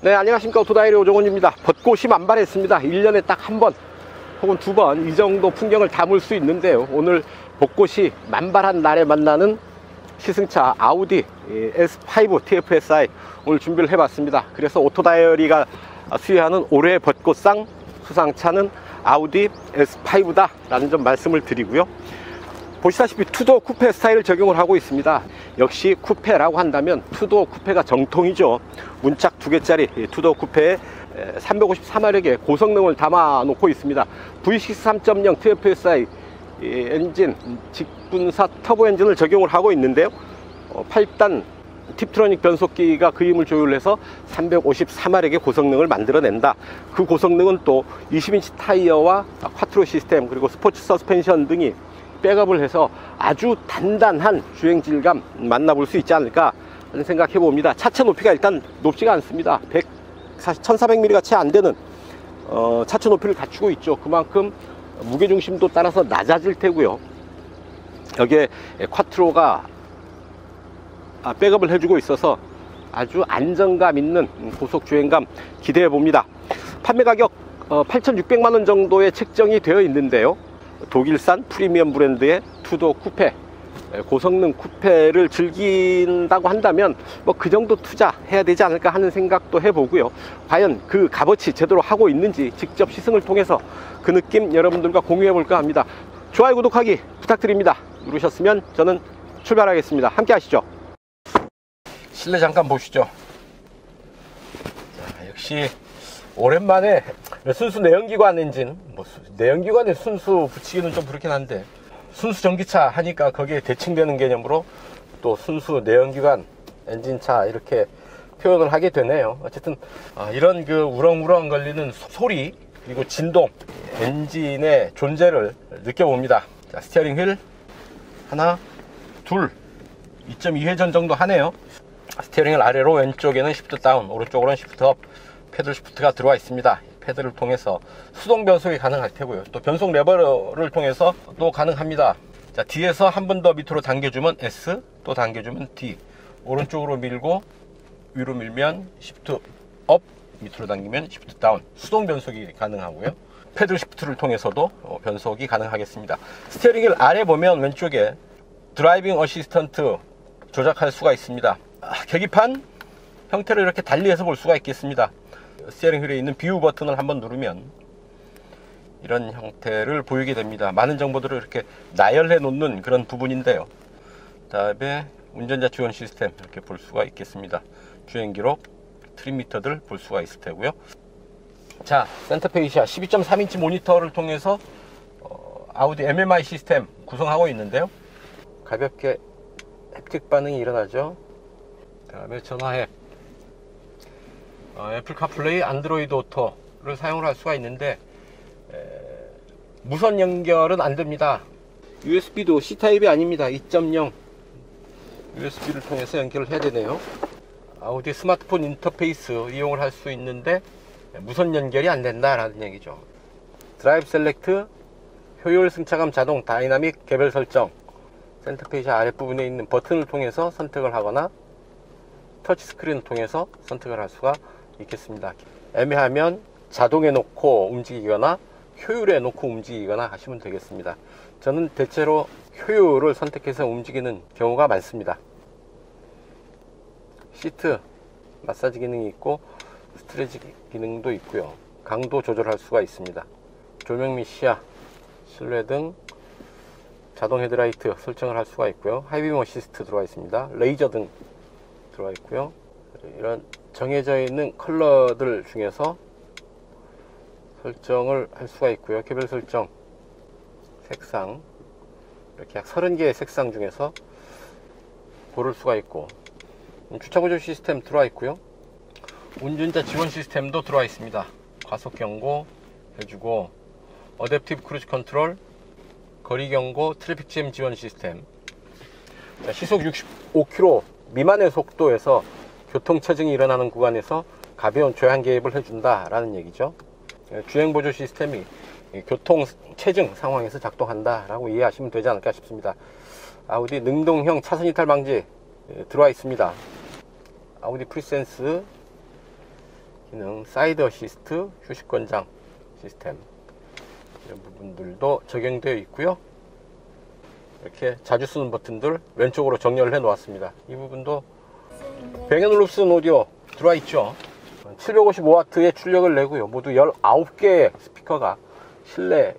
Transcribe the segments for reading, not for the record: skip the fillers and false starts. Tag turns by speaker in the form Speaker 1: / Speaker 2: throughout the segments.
Speaker 1: 네, 안녕하십니까. 오토다이리 오종훈입니다. 벚꽃이 만발했습니다. 1년에 딱 한 번 혹은 두 번 이 정도 풍경을 담을 수 있는데요. 오늘 벚꽃이 만발한 날에 만나는 시승차 아우디 S5 TFSI 오늘 준비를 해봤습니다. 그래서 오토다이어리가 수여하는 올해의 벚꽃상 수상차는 아우디 S5다 라는 점 말씀을 드리고요. 보시다시피 투도어 쿠페 스타일을 적용을 하고 있습니다. 역시 쿠페라고 한다면 투도어 쿠페가 정통이죠. 문짝 2개짜리 투도어 쿠페에 353마력의 고성능을 담아 놓고 있습니다. V6 3.0 TFSI 엔진 직분사 터보 엔진을 적용을 하고 있는데요. 8단 팁트로닉 변속기가 그 힘을 조율해서 354마력의 고성능을 만들어낸다. 그 고성능은 또 20인치 타이어와 콰트로 시스템 그리고 스포츠 서스펜션 등이 백업을 해서 아주 단단한 주행 질감 만나볼 수 있지 않을까 하는 생각해 봅니다. 차체 높이가 일단 높지가 않습니다. 1400mm가 채 안되는 차체 높이를 갖추고 있죠. 그만큼 무게중심도 따라서 낮아질 테고요. 여기에 콰트로가 백업을 해주고 있어서 아주 안정감 있는 고속 주행감 기대해 봅니다. 판매 가격 8,600만원 정도에 책정이 되어 있는데요. 독일산 프리미엄 브랜드의 투도어 쿠페, 고성능 쿠페를 즐긴다고 한다면 뭐 그 정도 투자해야 되지 않을까 하는 생각도 해보고요. 과연 그 값어치 제대로 하고 있는지 직접 시승을 통해서 그 느낌 여러분들과 공유해 볼까 합니다. 좋아요, 구독하기 부탁드립니다. 누르셨으면 저는 출발하겠습니다. 함께 하시죠. 실내 잠깐 보시죠. 자, 역시 오랜만에 순수 내연기관 엔진, 내연기관에 순수 붙이기는 좀 그렇긴 한데 순수 전기차 하니까 거기에 대칭되는 개념으로 또 순수 내연기관 엔진차 이렇게 표현을 하게 되네요. 어쨌든 이런 그 우렁우렁 걸리는 소리 그리고 진동, 엔진의 존재를 느껴봅니다. 자, 스티어링 휠 하나, 둘, 2.2회전 정도 하네요. 스티어링 휠 아래로 왼쪽에는 시프트 다운, 오른쪽으로는 시프트 업, 패들 시프트가 들어와 있습니다. 패드를 통해서 수동 변속이 가능할 테고요. 또 변속 레버를 통해서 또 가능합니다. 자, 뒤에서 한 번 더 밑으로 당겨주면 S, 또 당겨주면 D, 오른쪽으로 밀고 위로 밀면 시프트 업, 밑으로 당기면 시프트 다운, 수동 변속이 가능하고요. 패들 시프트를 통해서도 변속이 가능하겠습니다. 스티어링 휠 아래 보면 왼쪽에 드라이빙 어시스턴트 조작할 수가 있습니다. 계기판 형태를 이렇게 달리해서 볼 수가 있겠습니다. 스티어링 휠에 있는 비우 버튼을 한번 누르면 이런 형태를 보이게 됩니다. 많은 정보들을 이렇게 나열해 놓는 그런 부분인데요. 그 다음에 운전자 지원 시스템 이렇게 볼 수가 있겠습니다. 주행 기록, 트림미터들 볼 수가 있을 테고요. 자, 센터페이시아 12.3인치 모니터를 통해서 아우디 MMI 시스템 구성하고 있는데요. 가볍게 햅틱 반응이 일어나죠. 그 다음에 전화앱, 애플 카플레이, 안드로이드 오토를 사용을 할 수가 있는데 무선 연결은 안 됩니다. USB도 C타입이 아닙니다. 2.0 USB를 통해서 연결을 해야 되네요. 아우디 스마트폰 인터페이스 이용을 할 수 있는데 무선 연결이 안 된다라는 얘기죠. 드라이브 셀렉트, 효율 승차감 자동 다이나믹 개별 설정, 센터페이지 아랫부분에 있는 버튼을 통해서 선택을 하거나 터치스크린을 통해서 선택을 할 수가 있겠습니다. 애매하면 자동에 놓고 움직이거나 효율에 놓고 움직이거나 하시면 되겠습니다. 저는 대체로 효율을 선택해서 움직이는 경우가 많습니다. 시트 마사지 기능이 있고 스트레치 기능도 있고요. 강도 조절할 수가 있습니다. 조명 및 시야, 실내 등 자동 헤드라이트 설정을 할 수가 있고요. 하이빔 어시스트 들어와 있습니다. 레이저 등 들어와 있고요. 이런 정해져 있는 컬러들 중에서 설정을 할 수가 있고요. 개별 설정, 색상 이렇게 약 30개의 색상 중에서 고를 수가 있고, 주차구조 시스템 들어와 있고요. 운전자 지원 시스템도 들어와 있습니다. 과속 경고 해주고, 어댑티브 크루즈 컨트롤, 거리 경고, 트래픽 잼 지원 시스템. 자, 시속 65km 미만의 속도에서 교통체증이 일어나는 구간에서 가벼운 조향 개입을 해준다 라는 얘기죠. 주행보조 시스템이 교통체증 상황에서 작동한다 라고 이해하시면 되지 않을까 싶습니다. 아우디 능동형 차선 이탈 방지 들어와 있습니다. 아우디 프리센스 기능, 사이드 어시스트, 휴식 권장 시스템, 이런 부분들도 적용되어 있고요. 이렇게 자주 쓰는 버튼들 왼쪽으로 정렬을 해 놓았습니다. 이 부분도 뱅앤올룹슨 오디오 들어와 있죠. 755W의 출력을 내고요. 모두 19개의 스피커가 실내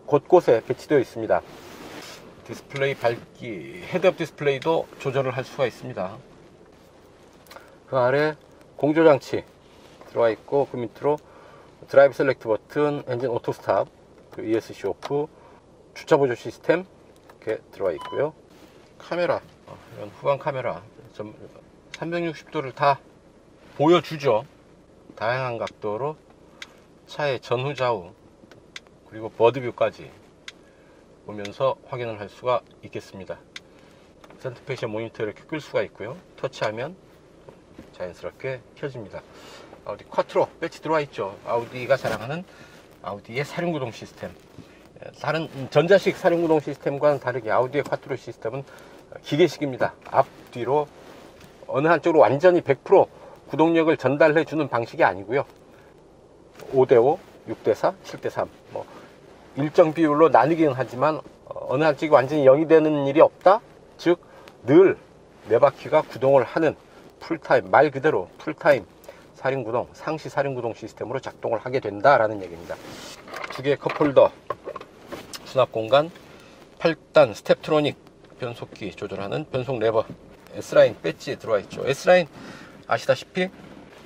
Speaker 1: 곳곳에 배치되어 있습니다. 디스플레이 밝기, 헤드업 디스플레이도 조절을 할 수가 있습니다. 그 아래 공조장치 들어와 있고, 그 밑으로 드라이브 셀렉트 버튼, 엔진 오토 스탑, 그 ESC 오프, 주차 보조 시스템 이렇게 들어와 있고요. 카메라, 이런 후방 카메라 360도를 다 보여주죠. 다양한 각도로 차의 전후 좌우 그리고 버드뷰까지 보면서 확인을 할 수가 있겠습니다. 센터페이셜 모니터 이렇게 끌 수가 있고요. 터치하면 자연스럽게 켜집니다. 아우디 쿼트로 배치 들어와 있죠. 아우디가 자랑하는 아우디의 사륜구동 시스템. 다른 전자식 사륜구동 시스템과는 다르게 아우디의 쿼트로 시스템은 기계식입니다. 앞뒤로 어느 한쪽으로 완전히 100% 구동력을 전달해 주는 방식이 아니고요. 5대5, 6대4, 7대3 뭐 일정 비율로 나누기는 하지만 어느 한쪽이 완전히 0이 되는 일이 없다. 즉 늘 네 바퀴가 구동을 하는 풀타임, 말 그대로 풀타임 사륜구동, 상시 사륜구동 시스템으로 작동을 하게 된다라는 얘기입니다. 두 개의 컵홀더, 수납 공간, 8단 스텝트로닉 변속기 조절하는 변속 레버, S라인 배지 들어와 있죠. S라인 아시다시피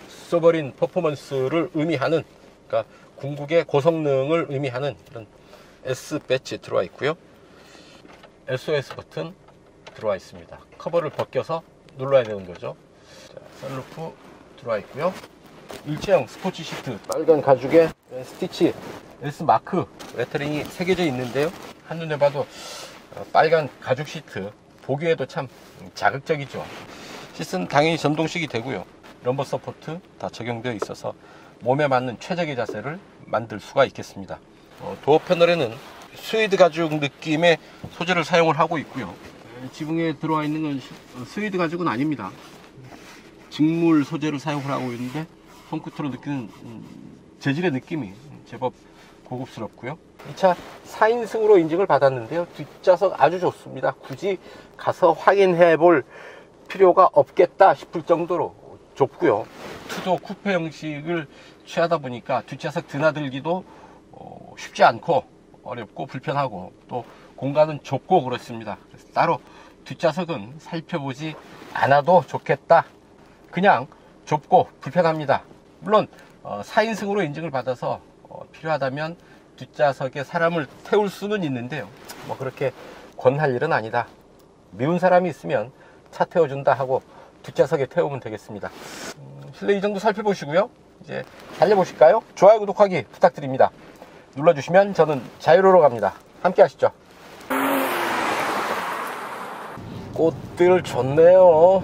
Speaker 1: 서버린 퍼포먼스를 의미하는, 그러니까 궁극의 고성능을 의미하는 이런 S 배지 들어와 있고요. SOS 버튼 들어와 있습니다. 커버를 벗겨서 눌러야 되는 거죠. 자, 썬루프 들어와 있고요. 일체형 스포츠 시트, 빨간 가죽에 스티치 S 마크 레터링이 새겨져 있는데요. 한눈에 봐도 빨간 가죽 시트 보기에도 참 자극적이죠. 시트는 당연히 전동식이 되고요. 럼버 서포트 다 적용되어 있어서 몸에 맞는 최적의 자세를 만들 수가 있겠습니다. 도어 패널에는 스웨이드 가죽 느낌의 소재를 사용을 하고 있고요. 지붕에 들어와 있는 건 스웨이드 가죽은 아닙니다. 직물 소재를 사용을 하고 있는데 손끝으로 느끼는 재질의 느낌이 제법 고급스럽고요. 이 차 4인승으로 인증을 받았는데요. 뒷좌석 아주 좋습니다. 굳이 가서 확인해 볼 필요가 없겠다 싶을 정도로 좁고요. 투도 쿠페 형식을 취하다 보니까 뒷좌석 드나들기도 쉽지 않고 어렵고 불편하고 또 공간은 좁고 그렇습니다. 그래서 따로 뒷좌석은 살펴보지 않아도 좋겠다. 그냥 좁고 불편합니다. 물론 4인승으로 인증을 받아서 필요하다면 뒷좌석에 사람을 태울 수는 있는데요. 뭐 그렇게 권할 일은 아니다. 미운 사람이 있으면 차 태워준다 하고 뒷좌석에 태우면 되겠습니다. 실내 이 정도 살펴보시고요. 이제 달려보실까요? 좋아요, 구독하기 부탁드립니다. 눌러주시면 저는 자유로로 갑니다. 함께 하시죠. 꽃들 좋네요.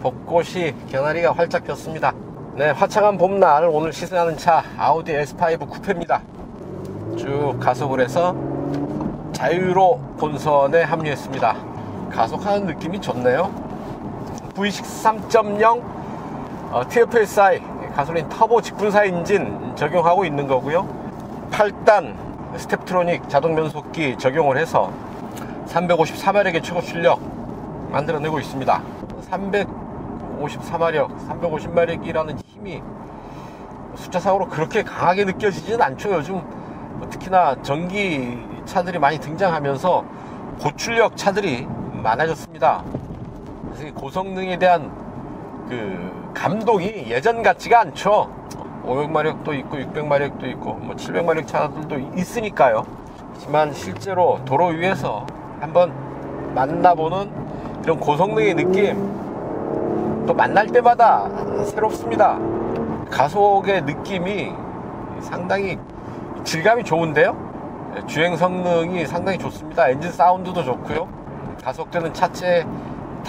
Speaker 1: 벚꽃이 개나리가 활짝 폈습니다. 네, 화창한 봄날 오늘 시승하는 차 아우디 S5 쿠페입니다. 쭉 가속을 해서 자유로 본선에 합류했습니다. 가속하는 느낌이 좋네요. V6 3.0 TFSI 가솔린 터보 직분사 엔진 적용하고 있는 거고요. 8단 스텝트로닉 자동 변속기 적용을 해서 354마력의 최고 출력 만들어내고 있습니다. 354마력, 350마력이라는 힘이 숫자상으로 그렇게 강하게 느껴지진 않죠. 요즘 특히나 전기차들이 많이 등장하면서 고출력 차들이 많아졌습니다. 그래서 고성능에 대한 그 감동이 예전 같지가 않죠. 500마력도 있고 600마력도 있고 뭐 700마력 차들도 있으니까요. 하지만 실제로 도로 위에서 한번 만나보는 이런 고성능의 느낌 또 만날 때마다 새롭습니다. 가속의 느낌이 상당히 질감이 좋은데요. 주행 성능이 상당히 좋습니다. 엔진 사운드도 좋고요. 가속되는 차체의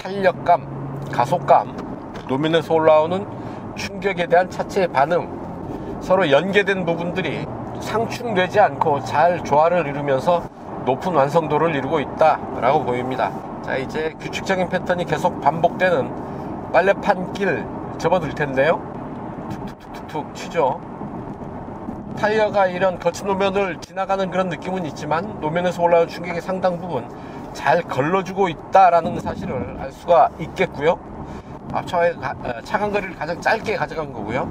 Speaker 1: 탄력감, 가속감, 노면에서 올라오는 충격에 대한 차체의 반응, 서로 연계된 부분들이 상충되지 않고 잘 조화를 이루면서 높은 완성도를 이루고 있다라고 보입니다. 자, 이제 규칙적인 패턴이 계속 반복되는 빨래판 길 접어들 텐데요. 툭툭툭툭 툭툭 치죠. 타이어가 이런 거친 노면을 지나가는 그런 느낌은 있지만 노면에서 올라오는 충격의 상당 부분 잘 걸러주고 있다라는 사실을 알 수가 있겠고요. 앞차와의 차간 거리를 가장 짧게 가져간 거고요.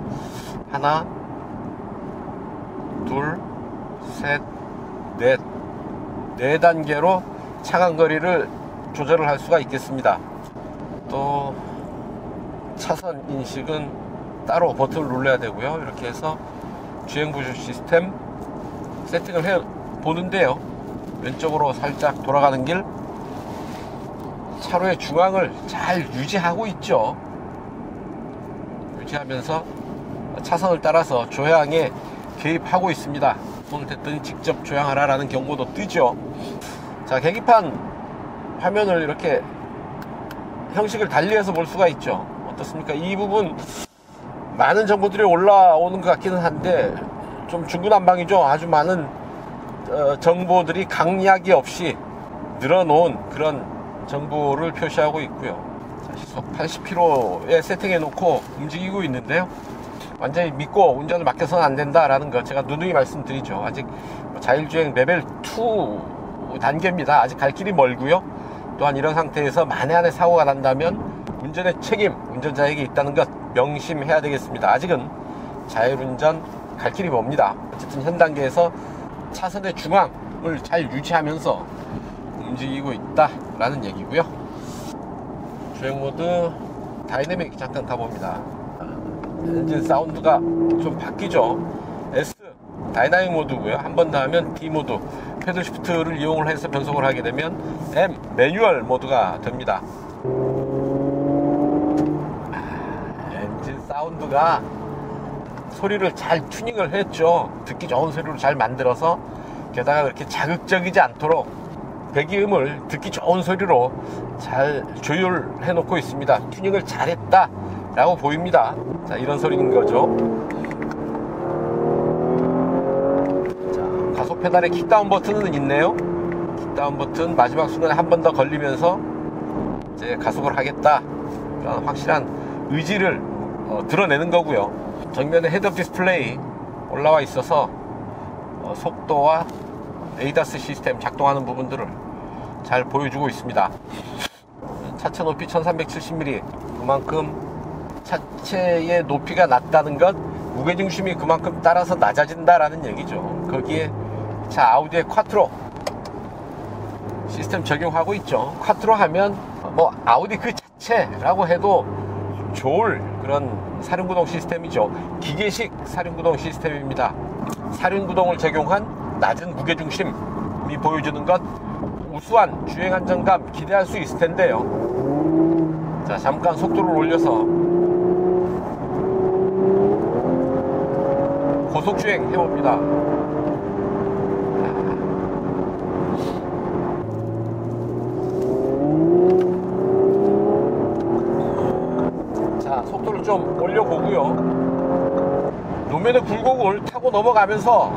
Speaker 1: 하나, 둘, 셋, 넷, 네 단계로 차간 거리를 조절을 할 수가 있겠습니다. 또 차선 인식은 따로 버튼을 눌러야 되고요. 이렇게 해서 주행 보조 시스템 세팅을 해 보는데요. 왼쪽으로 살짝 돌아가는 길, 차로의 중앙을 잘 유지하고 있죠. 유지하면서 차선을 따라서 조향에 개입하고 있습니다. 손을 댔더니 직접 조향하라 라는 경고도 뜨죠. 자, 계기판 화면을 이렇게 형식을 달리해서 볼 수가 있죠. 어떻습니까? 이 부분 많은 정보들이 올라오는 것 같기는 한데 좀 중구난방이죠. 아주 많은 정보들이 강약이 없이 늘어놓은 그런 정보를 표시하고 있고요. 자, 시속 80km에 세팅해 놓고 움직이고 있는데요. 완전히 믿고 운전을 맡겨서는 안 된다라는 거 제가 누누이 말씀드리죠. 아직 자율주행 레벨 2 단계입니다. 아직 갈 길이 멀고요. 또한 이런 상태에서 만에 안에 사고가 난다면 운전의 책임 운전자에게 있다는 것 명심해야 되겠습니다. 아직은 자율운전 갈 길이 멉니다. 어쨌든 현 단계에서 차선의 중앙을 잘 유지하면서 움직이고 있다라는 얘기고요. 주행 모드 다이내믹 잠깐 가봅니다. 엔진 사운드가 좀 바뀌죠. S 다이나믹 모드고요. 한 번 더 하면 D 모드, 패들 시프트를 이용을 해서 변속을 하게 되면 M 매뉴얼 모드가 됩니다. 엔진 사운드가 소리를 잘 튜닝을 했죠. 듣기 좋은 소리로 잘 만들어서 게다가 그렇게 자극적이지 않도록 배기음을 듣기 좋은 소리로 잘 조율해 놓고 있습니다. 튜닝을 잘했다 라고 보입니다. 자, 이런 소리인 거죠. 자, 가속 페달에 킥다운 버튼은 있네요. 킥다운 버튼 마지막 순간에 한 번 더 걸리면서 이제 가속을 하겠다 그런 확실한 의지를 드러내는 거고요. 정면에 헤드업 디스플레이 올라와 있어서 속도와 에이다스 시스템 작동하는 부분들을 잘 보여주고 있습니다. 차체 높이 1370mm, 그만큼 차체의 높이가 낮다는 것, 무게중심이 그만큼 따라서 낮아진다라는 얘기죠. 거기에 자 아우디의 콰트로 시스템 적용하고 있죠. 콰트로 하면 뭐 아우디 그 자체라고 해도 좋을 그런 사륜구동 시스템이죠. 기계식 사륜구동 시스템입니다. 사륜구동을 적용한 낮은 무게중심이 보여주는 것, 우수한 주행 안정감 기대할 수 있을 텐데요. 자, 잠깐 속도를 올려서 고속주행 해봅니다. 자, 속도를 좀 올려보고요. 노면의 굴곡을 타고 넘어가면서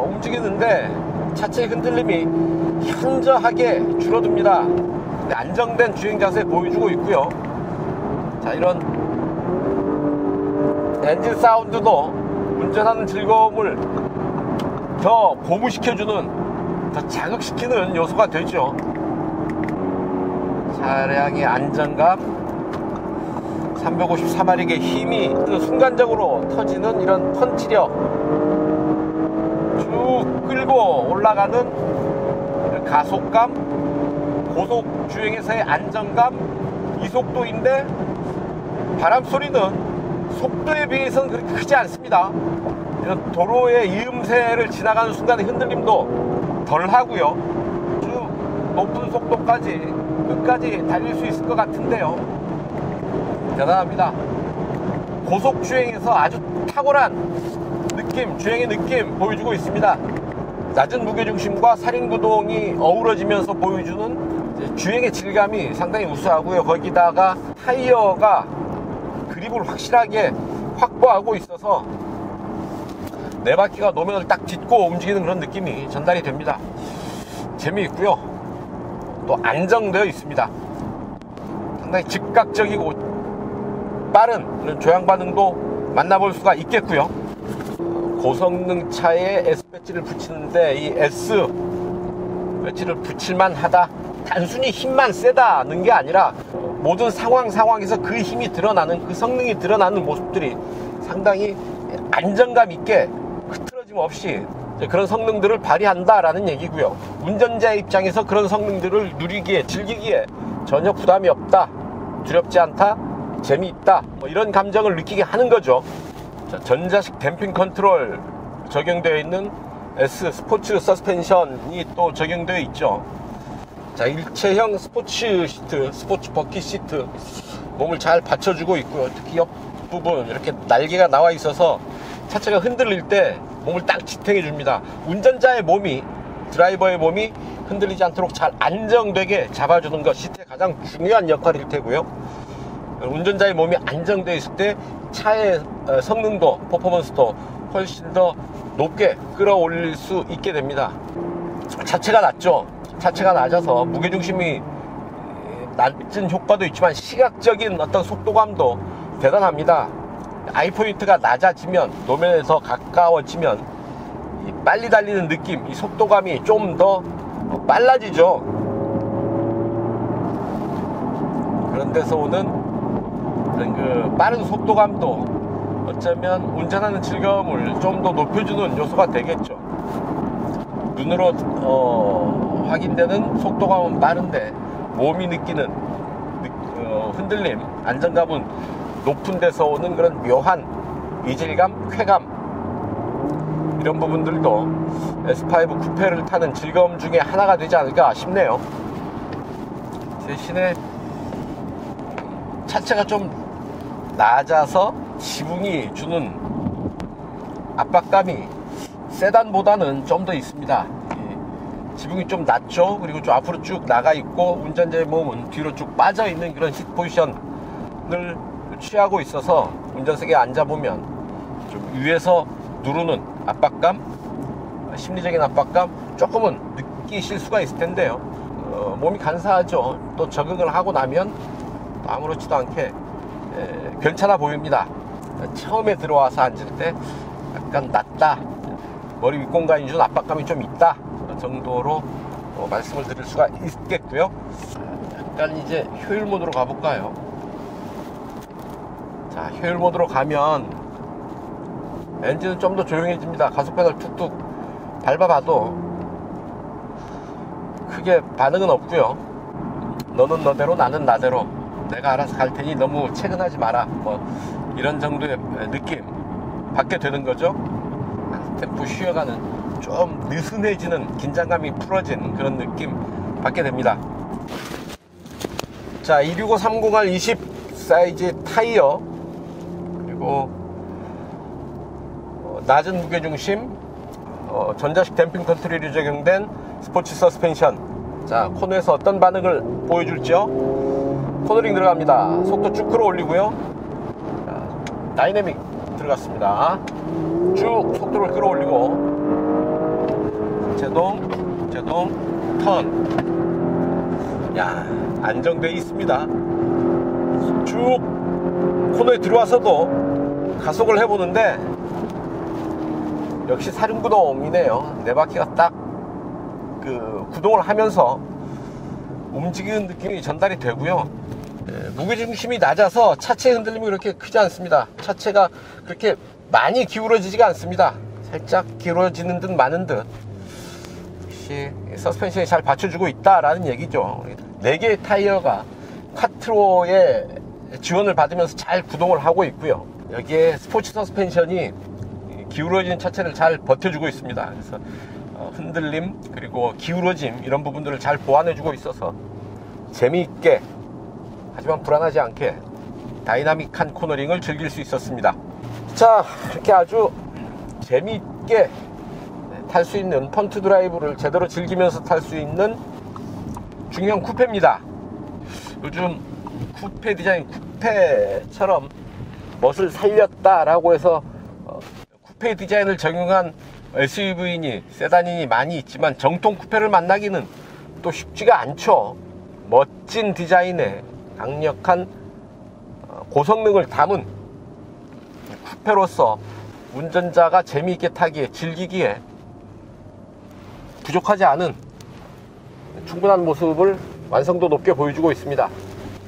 Speaker 1: 움직이는데 차체의 흔들림이 현저하게 줄어듭니다. 안정된 주행 자세 보여주고 있고요. 자, 이런 엔진 사운드도 운전하는 즐거움을 더 고무시켜주는, 더 자극시키는 요소가 되죠. 차량의 안정감, 353마력의 힘이 순간적으로 터지는 이런 펀치력, 쭉 끌고 올라가는 가속감, 고속 주행에서의 안정감, 이 속도인데 바람 소리는 속도에 비해서는 그렇게 크지 않습니다. 이런 도로의 이음새를 지나가는 순간의 흔들림도 덜 하고요. 쭉 높은 속도까지 끝까지 달릴 수 있을 것 같은데요. 대단합니다. 고속 주행에서 아주 탁월한 느낌, 주행의 느낌 보여주고 있습니다. 낮은 무게중심과 사륜구동이 어우러지면서 보여주는 주행의 질감이 상당히 우수하고요. 거기다가 타이어가 그립을 확실하게 확보하고 있어서 네 바퀴가 노면을 딱 딛고 움직이는 그런 느낌이 전달이 됩니다. 재미있고요. 또 안정되어 있습니다. 상당히 즉각적이고 빠른 그런 조향 반응도 만나볼 수가 있겠고요. 고성능 차에 S 배지를 붙이는데 이 S 배지를 붙일만 하다, 단순히 힘만 세다는 게 아니라 모든 상황에서 그 힘이 드러나는, 그 성능이 드러나는 모습들이 상당히 안정감 있게 흐트러짐 없이 그런 성능들을 발휘한다라는 얘기고요. 운전자의 입장에서 그런 성능들을 누리기에, 즐기기에 전혀 부담이 없다, 두렵지 않다, 재미있다, 뭐 이런 감정을 느끼게 하는 거죠. 자, 전자식 댐핑 컨트롤 적용되어 있는 S 스포츠 서스펜션이 또 적용되어 있죠. 자, 일체형 스포츠 시트, 스포츠 버킷 시트, 몸을 잘 받쳐주고 있고요. 특히 옆부분 이렇게 날개가 나와 있어서 차체가 흔들릴 때 몸을 딱 지탱해 줍니다. 운전자의 몸이, 드라이버의 몸이 흔들리지 않도록 잘 안정되게 잡아주는 것, 시트의 가장 중요한 역할일 테고요. 운전자의 몸이 안정되어 있을 때 차의 성능도, 퍼포먼스도 훨씬 더 높게 끌어올릴 수 있게 됩니다. 차체가 낮죠. 차체가 낮아서 무게중심이 낮은 효과도 있지만 시각적인 어떤 속도감도 대단합니다. 아이포인트가 낮아지면, 노면에 더 가까워지면 이 빨리 달리는 느낌, 이 속도감이 좀 더 빨라지죠. 그런 데서 오는 그 빠른 속도감도 어쩌면 운전하는 즐거움을 좀 더 높여주는 요소가 되겠죠. 눈으로 확인되는 속도감은 빠른데 몸이 느끼는 흔들림, 안정감은 높은 데서 오는 그런 묘한 이질감, 쾌감, 이런 부분들도 S5 쿠페를 타는 즐거움 중에 하나가 되지 않을까 싶네요. 대신에 차체가 좀 낮아서 지붕이 주는 압박감이 세단보다는 좀 더 있습니다. 지붕이 좀 낮죠. 그리고 좀 앞으로 쭉 나가 있고 운전자의 몸은 뒤로 쭉 빠져 있는 그런 시 포지션을 취하고 있어서 운전석에 앉아보면 좀 위에서 누르는 압박감, 심리적인 압박감 조금은 느끼실 수가 있을 텐데요. 몸이 간사하죠. 또 적응을 하고 나면 아무렇지도 않게 괜찮아 보입니다. 처음에 들어와서 앉을 때 약간 낮다, 머리 윗공간이 준 압박감이 좀 있다 정도로 말씀을 드릴 수가 있겠고요. 약간 이제 효율 모드로 가볼까요? 자, 효율 모드로 가면 엔진은 좀 더 조용해집니다. 가속 페달 툭툭 밟아봐도 크게 반응은 없고요. 너는 너대로 나는 나대로 내가 알아서 갈 테니 너무 체근하지 마라, 뭐 이런 정도의 느낌 받게 되는 거죠. 템포 쉬어가는, 좀 느슨해지는, 긴장감이 풀어진 그런 느낌 받게 됩니다. 자, 265-30R 20 사이즈 타이어, 그리고 낮은 무게중심, 전자식 댐핑 컨트롤이 적용된 스포츠 서스펜션. 자, 코너에서 어떤 반응을 보여줄지요? 코너링 들어갑니다. 속도 쭉 끌어올리고요. 자, 다이내믹 들어갔습니다. 쭉 속도를 끌어올리고 제동, 턴. 야, 안정되어 있습니다. 쭉 코너에 들어와서도 가속을 해보는데 역시 사륜구동이네요. 네 바퀴가 딱 그 구동을 하면서 움직이는 느낌이 전달이 되고요. 무게중심이 낮아서 차체 흔들림이 그렇게 크지 않습니다. 차체가 그렇게 많이 기울어지지가 않습니다. 살짝 기울어지는 듯 마는 듯. 역시 서스펜션이 잘 받쳐주고 있다라는 얘기죠. 4개의 타이어가 쿼트로의 지원을 받으면서 잘 구동을 하고 있고요. 여기에 스포츠 서스펜션이 기울어지는 차체를 잘 버텨주고 있습니다. 그래서 흔들림, 그리고 기울어짐, 이런 부분들을 잘 보완해주고 있어서 재미있게, 하지만 불안하지 않게 다이나믹한 코너링을 즐길 수 있었습니다. 자, 이렇게 아주 재미있게 탈 수 있는, 펀트 드라이브를 제대로 즐기면서 탈 수 있는 중형 쿠페입니다. 요즘 쿠페 디자인, 쿠페처럼 멋을 살렸다라고 해서 쿠페 디자인을 적용한 SUV니 세단이니 많이 있지만 정통 쿠페를 만나기는 또 쉽지가 않죠. 멋진 디자인에 강력한 고성능을 담은 쿠페로서 운전자가 재미있게 타기에, 즐기기에 부족하지 않은 충분한 모습을 완성도 높게 보여주고 있습니다.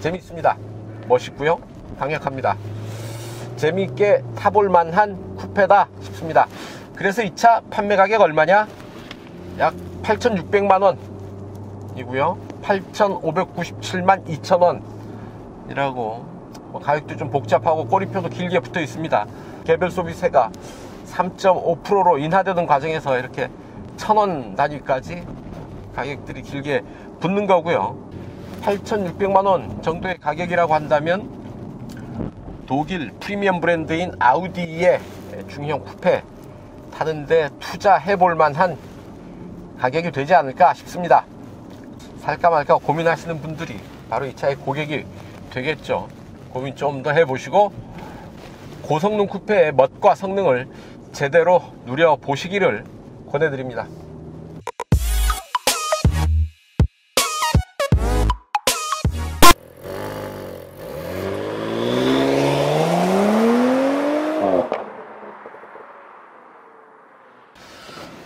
Speaker 1: 재밌습니다. 멋있고요, 강력합니다. 재미있게 타볼 만한 쿠페다 싶습니다. 그래서 이 차 판매 가격 얼마냐? 약 8,600만원 이고요 8,597만 2천원 이라고 가격도 좀 복잡하고 꼬리표도 길게 붙어 있습니다. 개별 소비세가 3.5%로 인하되는 과정에서 이렇게 1,000원 단위까지 가격들이 길게 붙는 거고요. 8,600만원 정도의 가격이라고 한다면 독일 프리미엄 브랜드인 아우디의 중형 쿠페 타는데 투자해 볼 만한 가격이 되지 않을까 싶습니다. 살까 말까 고민하시는 분들이 바로 이 차의 고객이 되겠죠. 고민 좀 더 해보시고 고성능 쿠페의 멋과 성능을 제대로 누려보시기를 권해드립니다.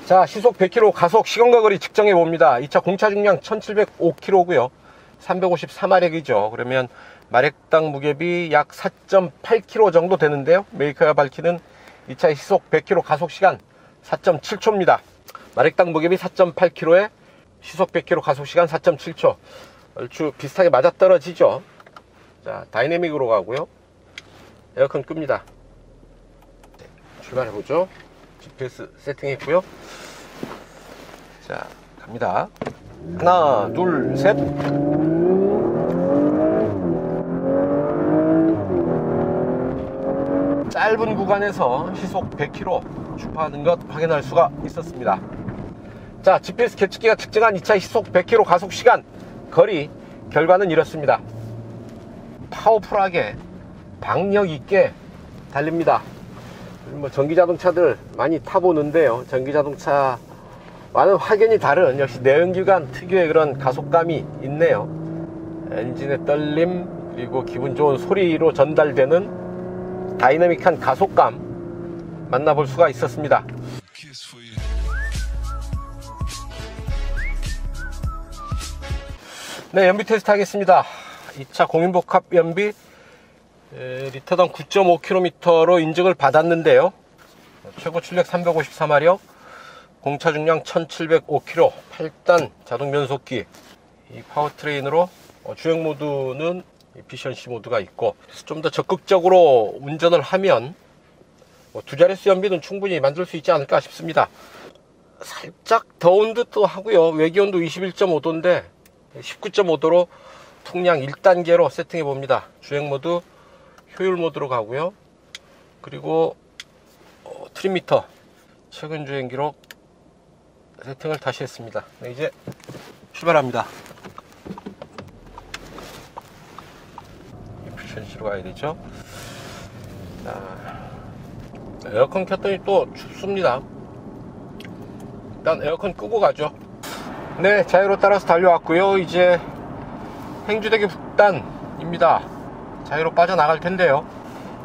Speaker 1: 자, 시속 100km 가속 시간과 거리 측정해 봅니다. 이 차 공차 중량 1705km고요 354마력이죠 그러면 마력당 무게비 약 4.8kg 정도 되는데요. 메이커가 밝히는 이 차의 시속 100km 가속 시간 4.7초입니다 마력당 무게비 4.8kg에 시속 100km 가속 시간 4.7초 얼추 비슷하게 맞아떨어지죠. 자, 다이내믹으로 가고요. 에어컨 끕니다. 네, 출발해보죠. GPS 세팅했고요. 자, 갑니다. 하나, 둘, 셋. 짧은 구간에서 시속 100km 주파하는 것 확인할 수가 있었습니다. 자, GPS 계측기가 측정한 이 차의 시속 100km 가속 시간, 거리 결과는 이렇습니다. 파워풀하게 박력 있게 달립니다. 뭐 전기자동차들 많이 타보는데요, 전기자동차와는 확연히 다른 역시 내연기관 특유의 그런 가속감이 있네요. 엔진의 떨림 그리고 기분 좋은 소리로 전달되는 다이내믹한 가속감 만나볼 수가 있었습니다. 네, 연비 테스트 하겠습니다. 이 차 공인복합 연비 리터당 9.5km로 인증을 받았는데요. 최고 출력 354마력, 공차 중량 1705km, 8단 자동 변속기, 이 파워트레인으로 주행 모드는 에피션시 모드가 있고, 좀 더 적극적으로 운전을 하면 두 자릿수 연비는 충분히 만들 수 있지 않을까 싶습니다. 살짝 더운 듯도 하고요. 외기온도 21.5도인데 19.5도로 풍량 1단계로 세팅해 봅니다. 주행 모드 효율 모드로 가고요. 그리고 트립미터 최근 주행 기록 세팅을 다시 했습니다. 네, 이제 출발합니다. 에피션시로 가야 되죠. 자, 에어컨 켰더니 또 춥습니다. 일단 에어컨 끄고 가죠. 네, 자유로 따라서 달려왔고요. 이제 행주대교 북단입니다. 자유로 빠져나갈 텐데요.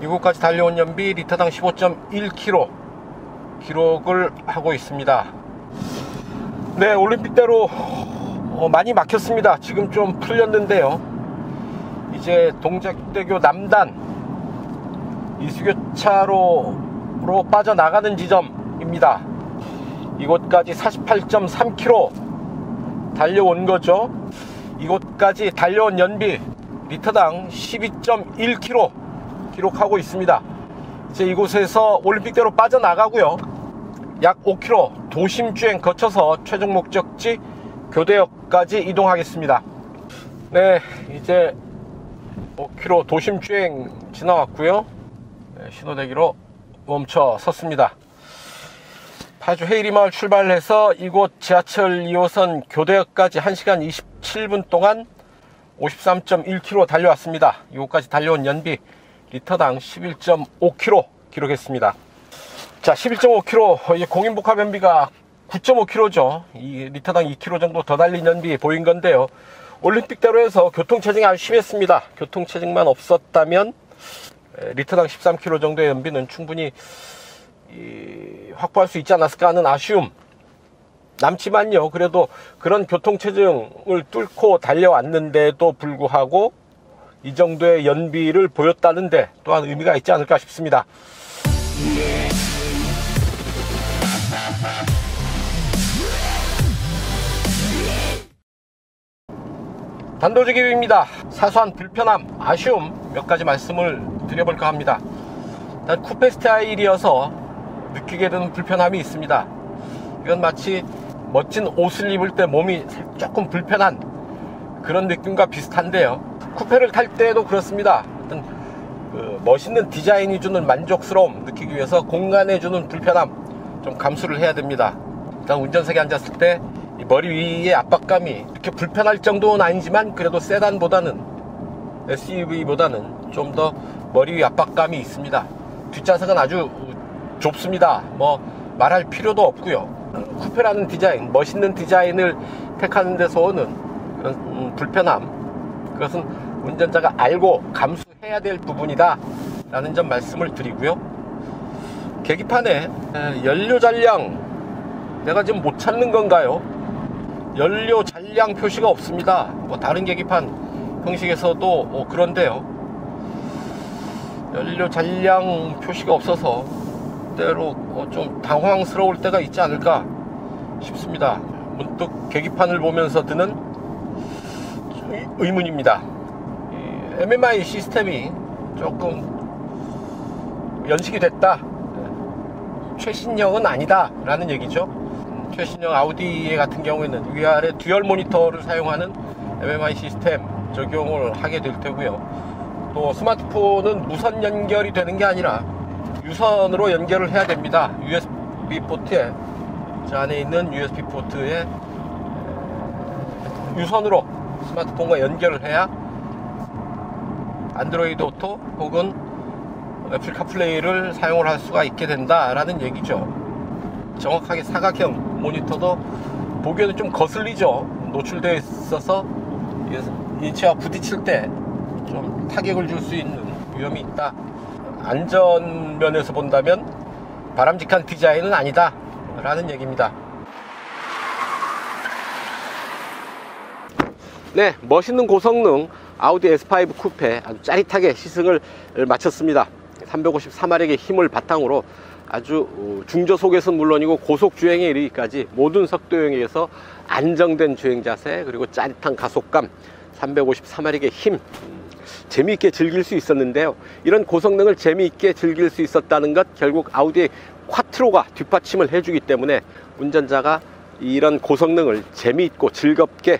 Speaker 1: 이곳까지 달려온 연비 리터당 15.1km 기록을 하고 있습니다. 네, 올림픽대로 많이 막혔습니다. 지금 좀 풀렸는데요. 이제 동작대교 남단 이수교차로로 빠져나가는 지점입니다. 이곳까지 48.3km 달려온 거죠. 이곳까지 달려온 연비 리터당 12.1km 기록하고 있습니다. 이제 이곳에서 올림픽대로 빠져나가고요. 약 5km 도심주행 거쳐서 최종 목적지 교대역까지 이동하겠습니다. 네, 이제 5km 도심주행 지나왔고요. 네, 신호대기로 멈춰 섰습니다. 파주 헤이리마을 출발해서 이곳 지하철 2호선 교대역까지 1시간 27분 동안 53.1km 달려왔습니다. 이곳까지 달려온 연비 리터당 11.5km 기록했습니다. 자, 11.5km, 공인복합 연비가 9.5km죠. 이 리터당 2km 정도 더 달린 연비 보인 건데요. 올림픽대로에서 교통체증이 아주 심했습니다. 교통체증만 없었다면 리터당 13km 정도의 연비는 충분히 확보할 수 있지 않았을까 하는 아쉬움 남지만요. 그래도 그런 교통체증을 뚫고 달려왔는데도 불구하고 이 정도의 연비를 보였다는데 또한 의미가 있지 않을까 싶습니다. 단도직입입니다. 사소한 불편함, 아쉬움 몇 가지 말씀을 드려볼까 합니다. 일단 쿠페 스타일이어서 느끼게 되는 불편함이 있습니다. 이건 마치 멋진 옷을 입을 때 몸이 조금 불편한 그런 느낌과 비슷한데요. 쿠페를 탈 때도 그렇습니다. 어떤 멋있는 디자인이 주는 만족스러움 느끼기 위해서 공간에 주는 불편함 좀 감수를 해야 됩니다. 일단 운전석에 앉았을 때 이 머리 위의 압박감이 이렇게 불편할 정도는 아니지만 그래도 세단보다는 SUV보다는 좀 더 머리 위 압박감이 있습니다. 뒷좌석은 아주 좁습니다. 뭐 말할 필요도 없고요. 쿠페라는 디자인, 멋있는 디자인을 택하는 데서 오는 그런 불편함, 그것은 운전자가 알고 감수해야 될 부분이다 라는 점 말씀을 드리고요. 계기판에 연료 잔량 내가 지금 못 찾는 건가요? 연료 잔량 표시가 없습니다. 뭐 다른 계기판 형식에서도 그런데요. 연료 잔량 표시가 없어서 때로 좀 당황스러울 때가 있지 않을까 싶습니다. 문득 계기판을 보면서 드는 의문입니다. MMI 시스템이 조금 연식이 됐다, 최신형은 아니다 라는 얘기죠. 최신형 아우디 같은 경우에는 위아래 듀얼 모니터를 사용하는 MMI 시스템 적용을 하게 될 테고요. 또 스마트폰은 무선 연결이 되는 게 아니라 유선으로 연결을 해야 됩니다. USB 포트에, 저 안에 있는 USB 포트에 유선으로 스마트폰과 연결을 해야 안드로이드 오토 혹은 애플 카플레이를 사용을 할 수가 있게 된다라는 얘기죠. 정확하게 사각형 모니터도 보기에도 좀 거슬리죠. 노출되어 있어서 인체와 부딪힐 때 좀 타격을 줄 수 있는 위험이 있다. 안전면에서 본다면 바람직한 디자인은 아니다 라는 얘기입니다. 네, 멋있는 고성능 아우디 S5 쿠페 아주 짜릿하게 시승을 마쳤습니다. 353마력의 힘을 바탕으로 아주 중저속에서는 물론이고 고속주행에 이르기까지 모든 속도영역에서 안정된 주행 자세, 그리고 짜릿한 가속감, 354마력의 힘, 재미있게 즐길 수 있었는데요. 이런 고성능을 재미있게 즐길 수 있었다는 것, 결국 아우디의 쿼트로가 뒷받침을 해주기 때문에 운전자가 이런 고성능을 재미있고 즐겁게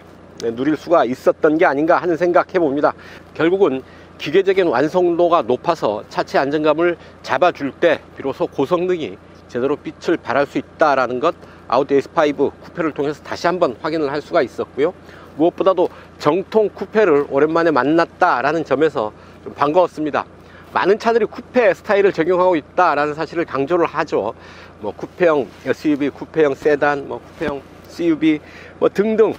Speaker 1: 누릴 수가 있었던 게 아닌가 하는 생각 해봅니다. 결국은 기계적인 완성도가 높아서 차체 안정감을 잡아줄 때 비로소 고성능이 제대로 빛을 발할 수 있다는 것, 아우디 S5 쿠페를 통해서 다시 한번 확인을 할 수가 있었고요. 무엇보다도 정통 쿠페를 오랜만에 만났다라는 점에서 좀 반가웠습니다. 많은 차들이 쿠페 스타일을 적용하고 있다라는 사실을 강조를 하죠. 뭐 쿠페형 SUV, 쿠페형 세단, 뭐 쿠페형 CUV 뭐 등등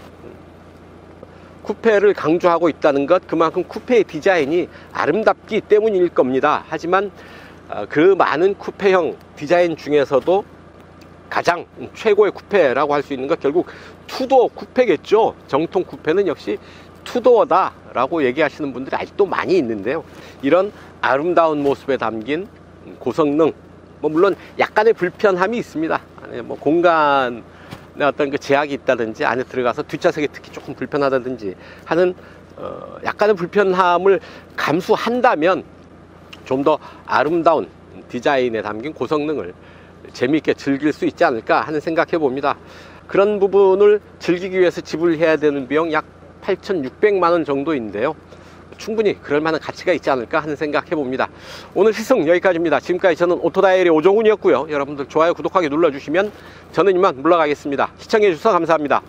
Speaker 1: 쿠페를 강조하고 있다는 것, 그만큼 쿠페의 디자인이 아름답기 때문일 겁니다. 하지만 그 많은 쿠페형 디자인 중에서도 가장 최고의 쿠페라고 할 수 있는 것, 결국 투도어 쿠페겠죠. 정통 쿠페는 역시 투도어다 라고 얘기하시는 분들이 아직도 많이 있는데요. 이런 아름다운 모습에 담긴 고성능, 뭐 물론 약간의 불편함이 있습니다. 뭐 공간 어떤 그 제약이 있다든지 안에 들어가서 뒷좌석이 특히 조금 불편하다든지 하는 약간의 불편함을 감수한다면 좀 더 아름다운 디자인에 담긴 고성능을 재미있게 즐길 수 있지 않을까 하는 생각해 봅니다. 그런 부분을 즐기기 위해서 지불해야 되는 비용 약 8,600만 원 정도인데요. 충분히 그럴 만한 가치가 있지 않을까 하는 생각 해봅니다. 오늘 시승 여기까지입니다. 지금까지 저는 오토다이얼의 오종훈이었고요. 여러분들 좋아요, 구독하기 눌러주시면 저는 이만 물러가겠습니다. 시청해 주셔서 감사합니다.